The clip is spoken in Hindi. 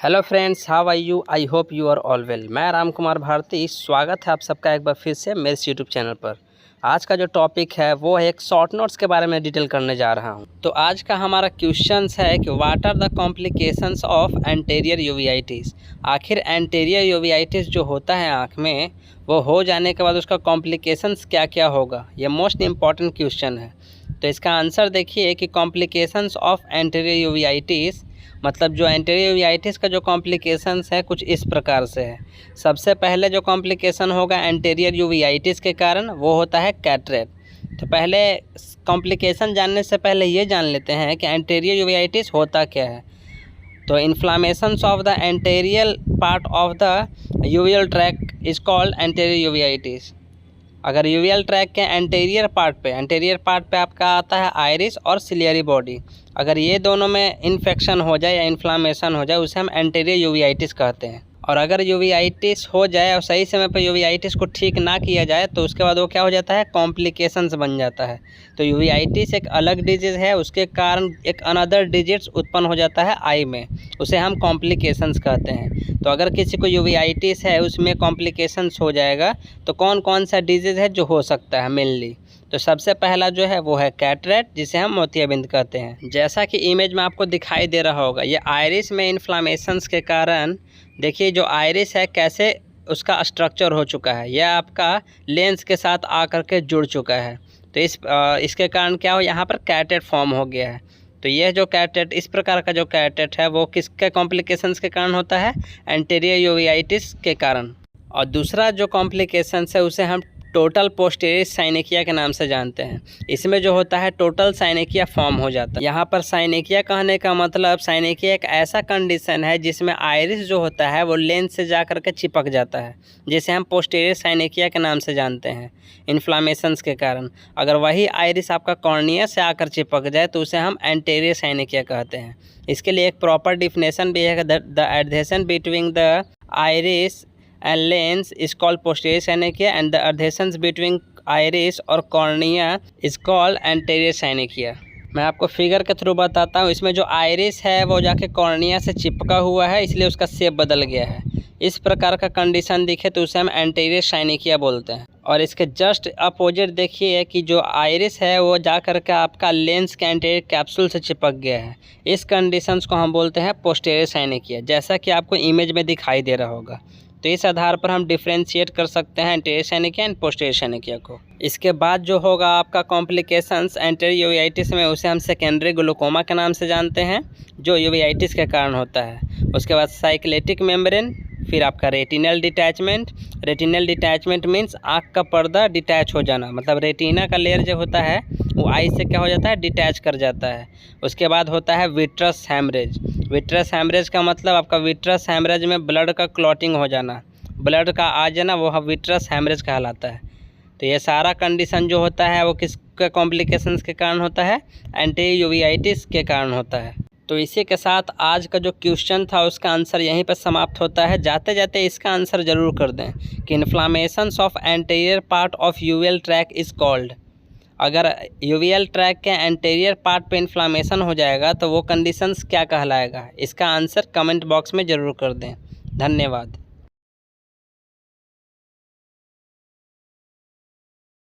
Hello friends, how are you? I hope you are all well. मैं राम कुमार भारती, स्वागत है आप सबका एक बार फिर से मेरे इस यूट्यूब चैनल पर। आज का जो टॉपिक है वो है एक शॉर्ट नोट्स के बारे में डिटेल करने जा रहा हूं। तो आज का हमारा क्वेश्चंस है कि what are the complications of anterior uveitis. आखिर एंटीरियर यूवीआइटिस जो होता है आँख में, वो हो जाने के बाद उसका कॉम्प्लिकेशंस क्या क्या होगा, ये मोस्ट इम्पॉर्टेंट क्वेश्चन है। तो इसका आंसर देखिए कि कॉम्प्लिकेशंस ऑफ एंटीरियर यूवीआइटिस मतलब जो एंटीरियर यूवीआइटिस का जो कॉम्प्लिकेशंस है कुछ इस प्रकार से है। सबसे पहले जो कॉम्प्लिकेशन होगा एंटीरियर यूवीआइटिस के कारण वो होता है कैटरेक्ट। तो पहले कॉम्प्लिकेशन जानने से पहले ये जान लेते हैं कि एंटीरियर यूवीआइटिस होता क्या है। तो inflammations of the anterior part of the uveal tract is called anterior uveitis. अगर यूवियल ट्रैक के एंटीरियर पार्ट पे आपका आता है आइरिस और सिलियरी बॉडी। अगर ये दोनों में इन्फेक्शन हो जाए या इन्फ्लामेशन हो जाए उसे हम एंटीरियर यूवीआइटिस कहते हैं। और अगर यूवीआइटिस हो जाए और सही समय पर यूवीआइटिस को ठीक ना किया जाए तो उसके बाद वो क्या हो जाता है, कॉम्प्लिकेशंस बन जाता है। तो यूवीआइटिस एक अलग डिजीज़ है, उसके कारण एक अनदर डिजीज़ उत्पन्न हो जाता है आई में, उसे हम कॉम्प्लिकेशंस कहते हैं। तो अगर किसी को यूवीआइटिस है उसमें कॉम्प्लिकेशंस हो जाएगा तो कौन कौन सा डिजीज़ है जो हो सकता है मेनली। तो सबसे पहला जो है वो है कैटरेक्ट, जिसे हम मोतियाबिंद कहते हैं। जैसा कि इमेज में आपको दिखाई दे रहा होगा, ये आइरिस में इन्फ्लामेशंस के कारण देखिए जो आइरिस है कैसे उसका स्ट्रक्चर हो चुका है, यह आपका लेंस के साथ आकर के जुड़ चुका है। तो इसके कारण क्या हो, यहाँ पर कैटरेक्ट फॉर्म हो गया है। तो यह जो कैटरेक्ट, इस प्रकार का जो कैटरेक्ट है वो किसके कॉम्प्लिकेशंस के कारण होता है, एंटीरियर यूवीआइटिस के कारण। और दूसरा जो कॉम्प्लिकेशंस है उसे हम टोटल पोस्टीरियर साइनेकिया के नाम से जानते हैं। इसमें जो होता है टोटल साइनेकिया फॉर्म हो जाता है। यहाँ पर साइनेकिया कहने का मतलब, साइनेकिया एक ऐसा कंडीशन है जिसमें आइरिस जो होता है वो लेंस से जा कर के चिपक जाता है, जिसे हम पोस्टीरियर साइनेकिया के नाम से जानते हैं इन्फ्लामेशंस के कारण। अगर वही आइरिस आपका कॉर्निया से आकर चिपक जाए तो उसे हम एंटीरियर साइनेकिया कहते हैं। इसके लिए एक प्रॉपर डिफिनेशन भी है, the adhesion between the iris and lens is called posterior synechia and the adhesions between iris और cornea is called anterior synechia। मैं आपको फिगर के थ्रू बताता हूँ। इसमें जो आइरिस है वो जाके कॉर्निया से चिपका हुआ है, इसलिए उसका शेप बदल गया है। इस प्रकार का कंडीशन दिखे तो उसे हम एंटीरियर साइनेकिया बोलते हैं। और इसके जस्ट अपोजिट देखिए कि जो आइरिस है वो जा कर के आपका लेंस के एंटीरियर कैप्सूल से चिपक गया है। इस कंडीशंस को हम बोलते हैं पोस्टीरियर साइनेकिया, जैसा कि आपको इमेज में दिखाई दे रहा होगा। तो इस आधार पर हम डिफ्रेंशिएट कर सकते हैं एंटीरियर साइनेकिया एंड पोस्टीरियर साइनेकिया को। इसके बाद जो होगा आपका कॉम्प्लिकेशंस एंटीरियर यूवीआइटिस में, उसे हम सेकेंडरी ग्लूकोमा के नाम से जानते हैं, जो यूवीआइटिस के कारण होता है। उसके बाद साइक्लेटिक मेम्ब्रेन, फिर आपका retinal detachment. Retinal detachment means आँख का पर्दा डिटैच हो जाना, मतलब रेटिना का लेयर जो होता है वो आई से क्या हो जाता है, डिटैच कर जाता है। उसके बाद होता है विट्रस हैमरेज। विट्रस हैमरेज का मतलब आपका विट्रस हैमरेज में ब्लड का क्लॉटिंग हो जाना, ब्लड का आ जाना, वो विट्रस हैमरेज कहलाता है। तो ये सारा कंडीशन जो होता है वो किसके कॉम्प्लिकेशंस के कारण होता है, एंटीरियर यूवीआइटिस के कारण होता है। तो इसी के साथ आज का जो क्वेश्चन था उसका आंसर यहीं पर समाप्त होता है। जाते जाते इसका आंसर ज़रूर कर दें कि inflammations of anterior part of uveal tract is called. अगर यूवियल ट्रैक के एंटीरियर पार्ट पे इन्फ्लामेशन हो जाएगा तो वो कंडीशंस क्या कहलाएगा, इसका आंसर कमेंट बॉक्स में ज़रूर कर दें। धन्यवाद।